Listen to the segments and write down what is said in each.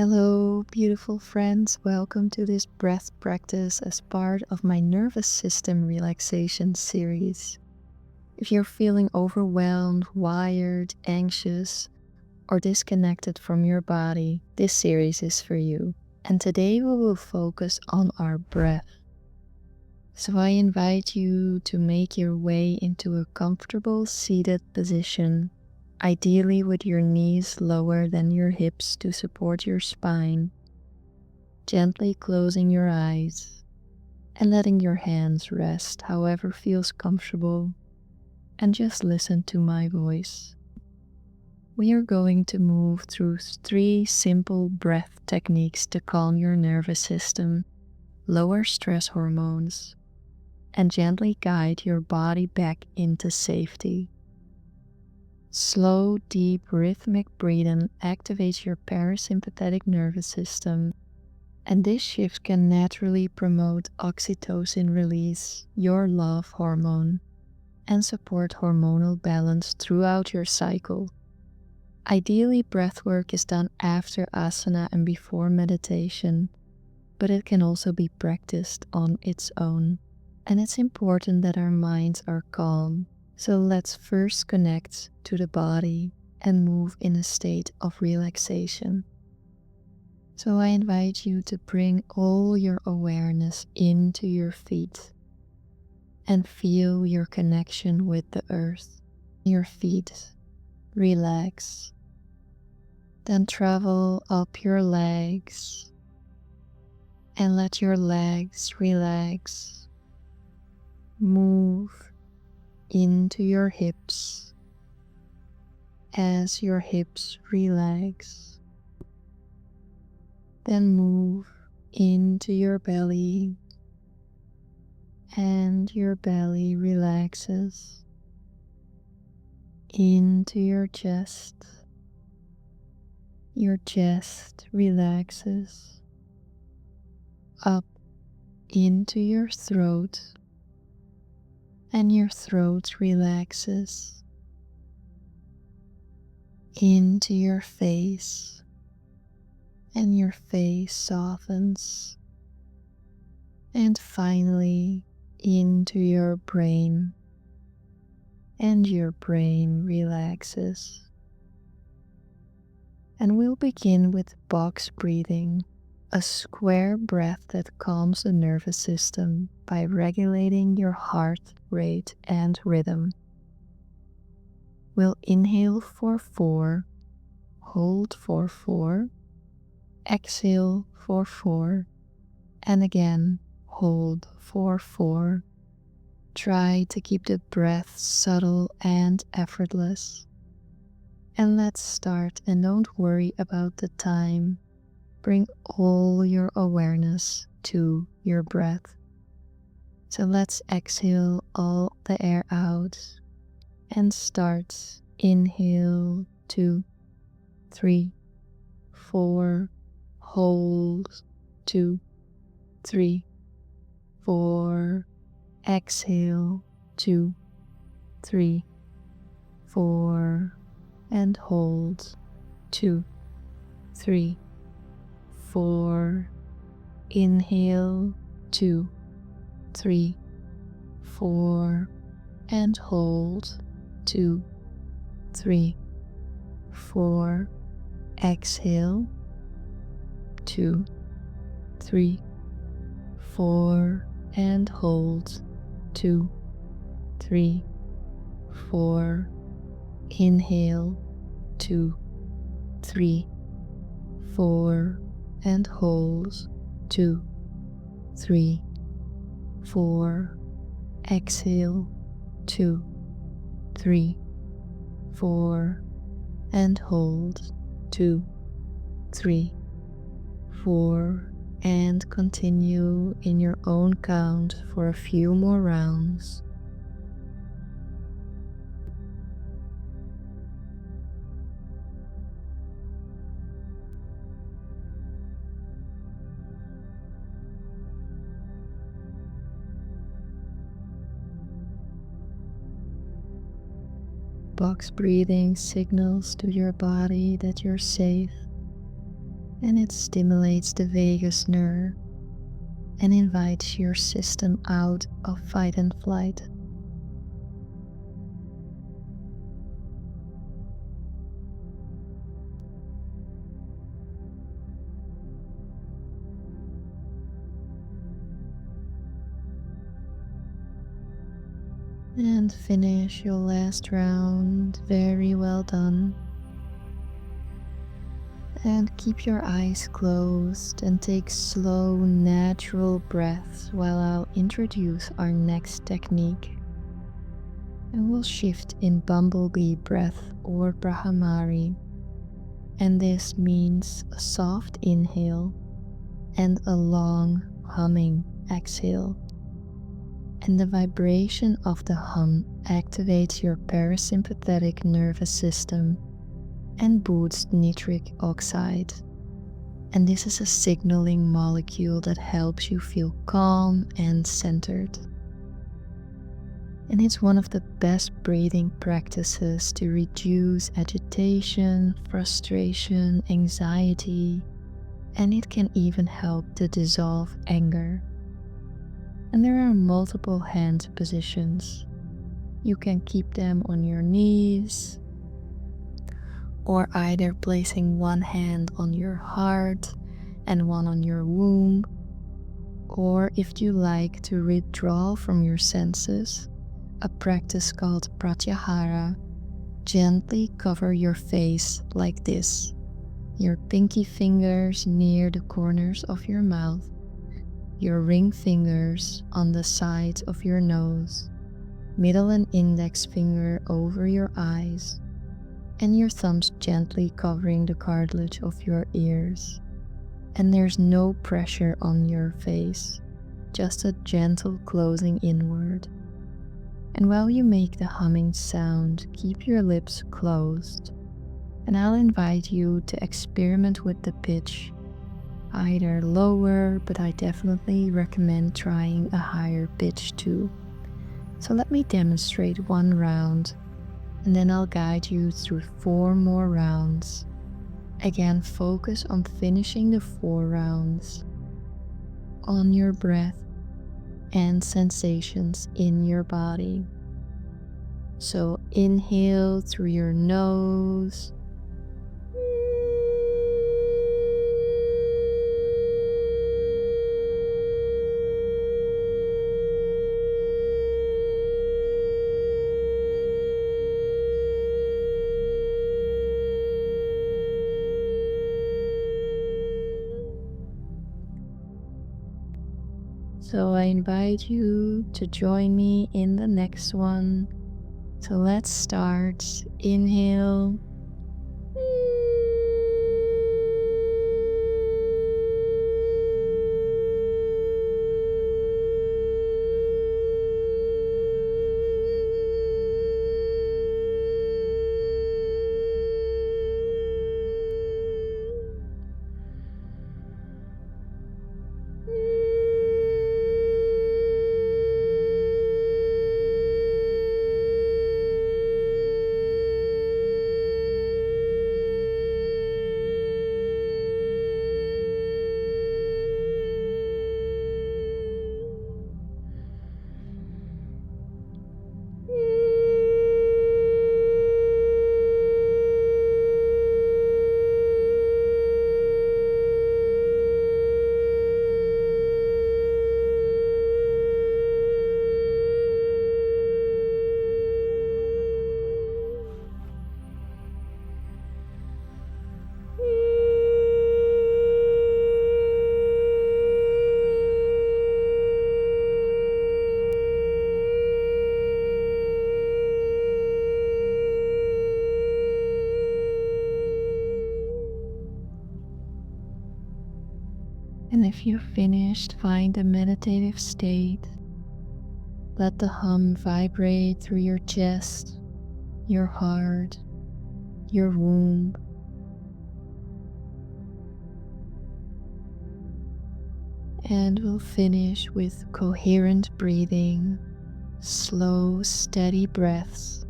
Hello, beautiful friends. Welcome to this breath practice as part of my nervous system relaxation series. If you're feeling overwhelmed, wired, anxious, or disconnected from your body, this series is for you. And today we will focus on our breath. So I invite you to make your way into a comfortable seated position, ideally with your knees lower than your hips to support your spine, gently closing your eyes and letting your hands rest however feels comfortable, and just listen to my voice. We are going to move through 3 simple breath techniques to calm your nervous system, lower stress hormones, and gently guide your body back into safety. Slow, deep, rhythmic breathing activates your parasympathetic nervous system, and this shift can naturally promote oxytocin release, your love hormone, and support hormonal balance throughout your cycle. Ideally, breathwork is done after asana and before meditation, but it can also be practiced on its own. And it's important that our minds are calm. So let's first connect to the body and move in a state of relaxation. So I invite you to bring all your awareness into your feet and feel your connection with the earth. Your feet relax. Then travel up your legs and let your legs relax. Move into your hips as your hips relax. Then move into your belly and your belly relaxes. Into your chest relaxes. Up into your throat, and your throat relaxes. Into your face, and your face softens. And finally, into your brain, and your brain relaxes. And we'll begin with box breathing, a square breath that calms the nervous system by regulating your heart rate and rhythm. We'll inhale for 4, hold for 4, exhale for 4, and again hold for 4. Try to keep the breath subtle and effortless. And let's start, and don't worry about the time. Bring all your awareness to your breath. So let's exhale all the air out and start. Inhale 2, 3, 4, hold 2, 3, 4, exhale 2, 3, 4, and hold 2, 3, 4, inhale 2, 3, 4, and hold 2, 3, 4, exhale 2, 3, 4, and hold 2, 3, 4, inhale 2, 3, 4, and hold 2, 3, 4, exhale 2, 3, 4, and hold 2, 3, 4, and continue in your own count for a few more rounds. Box breathing signals to your body that you're safe and it stimulates the vagus nerve and invites your system out of fight and flight. And finish your last round. Very well done. And keep your eyes closed and take slow, natural breaths while I'll introduce our next technique. And we'll shift in Bumblebee breath or Brahmari. And this means a soft inhale and a long humming exhale. And the vibration of the hum activates your parasympathetic nervous system and boosts nitric oxide. And this is a signaling molecule that helps you feel calm and centered. And it's one of the best breathing practices to reduce agitation, frustration, anxiety, and it can even help to dissolve anger. And there are multiple hand positions. You can keep them on your knees, or either placing one hand on your heart and one on your womb, or if you like to withdraw from your senses, a practice called pratyahara. Gently cover your face like this, your pinky fingers near the corners of your mouth, your ring fingers on the sides of your nose, middle and index finger over your eyes, and your thumbs gently covering the cartilage of your ears. And there's no pressure on your face, just a gentle closing inward. And while you make the humming sound, keep your lips closed. And I'll invite you to experiment with the pitch, either lower, but I definitely recommend trying a higher pitch too. So let me demonstrate one round, and then I'll guide you through 4 more rounds. Again, focus on finishing the 4 rounds, on your breath and sensations in your body. So inhale through your nose. So I invite you to join me in the next one. So let's start. Inhale. And if you've finished, find a meditative state. Let the hum vibrate through your chest, your heart, your womb. And we'll finish with coherent breathing, slow, steady breaths.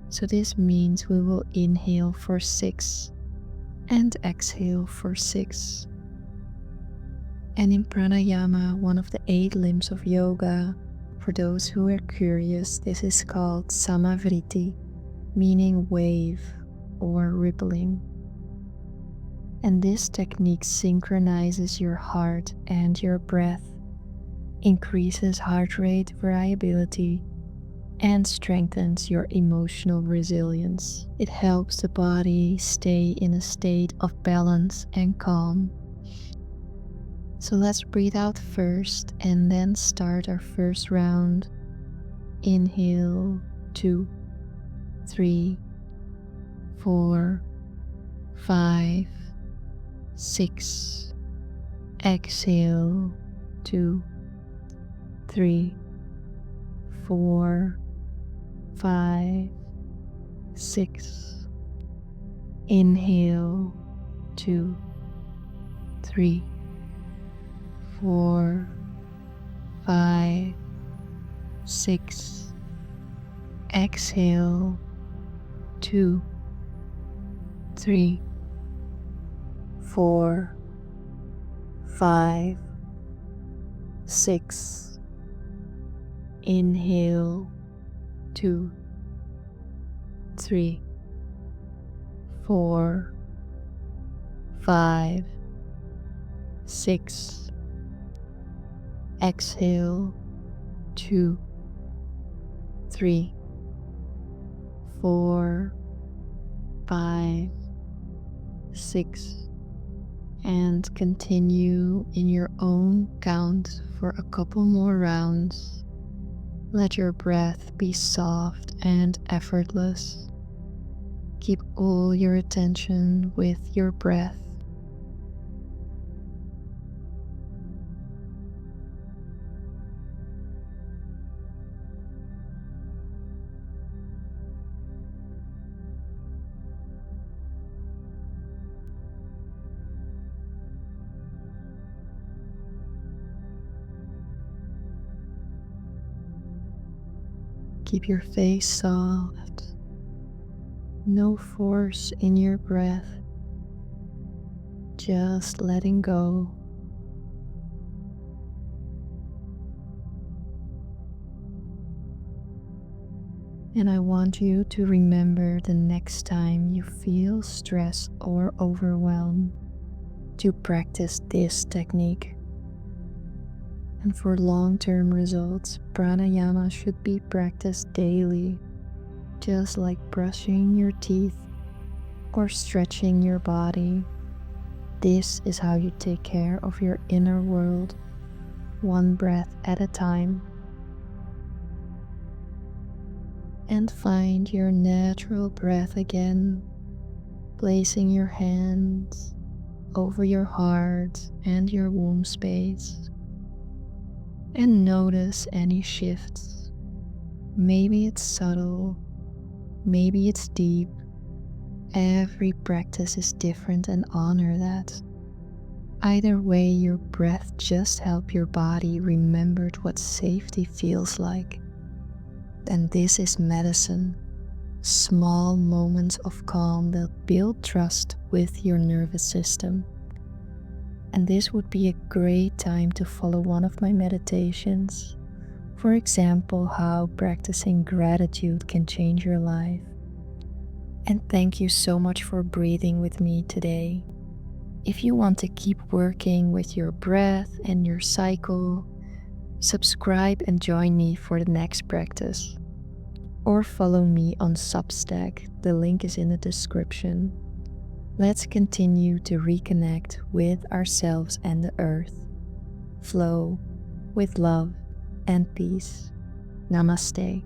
So this means we will inhale for 6, and exhale for 6. And in pranayama, one of the 8 limbs of yoga, for those who are curious, this is called samavriti, meaning wave or rippling. And this technique synchronizes your heart and your breath, increases heart rate variability, and strengthens your emotional resilience. It helps the body stay in a state of balance and calm. So let's breathe out first and then start our first round. Inhale, 2, 3, 4, 5, 6. Exhale, 2, 3, 4, 5, 6. Inhale, 2, 3, 4, 5, 6. Exhale, 2, 3, 4, 5, 6. Inhale, 2, 3, 4, 5, 6. Exhale, 2, 3, 4, 5, 6. And continue in your own count for a couple more rounds. Let your breath be soft and effortless. Keep all your attention with your breath. Keep your face soft. No force in your breath. Just letting go. And I want you to remember the next time you feel stress or overwhelm to practice this technique. And for long-term results, pranayama should be practiced daily, just like brushing your teeth or stretching your body. This is how you take care of your inner world, one breath at a time. And find your natural breath again, placing your hands over your heart and your womb space. And notice any shifts. Maybe it's subtle, maybe it's deep. Every practice is different and honor that. Either way, your breath just helps your body remember what safety feels like. And this is medicine. Small moments of calm that build trust with your nervous system. And this would be a great time to follow one of my meditations. For example, how practicing gratitude can change your life. And thank you so much for breathing with me today. If you want to keep working with your breath and your cycle, subscribe and join me for the next practice. Or follow me on Substack, the link is in the description. Let's continue to reconnect with ourselves and the earth. Flow with love and peace. Namaste.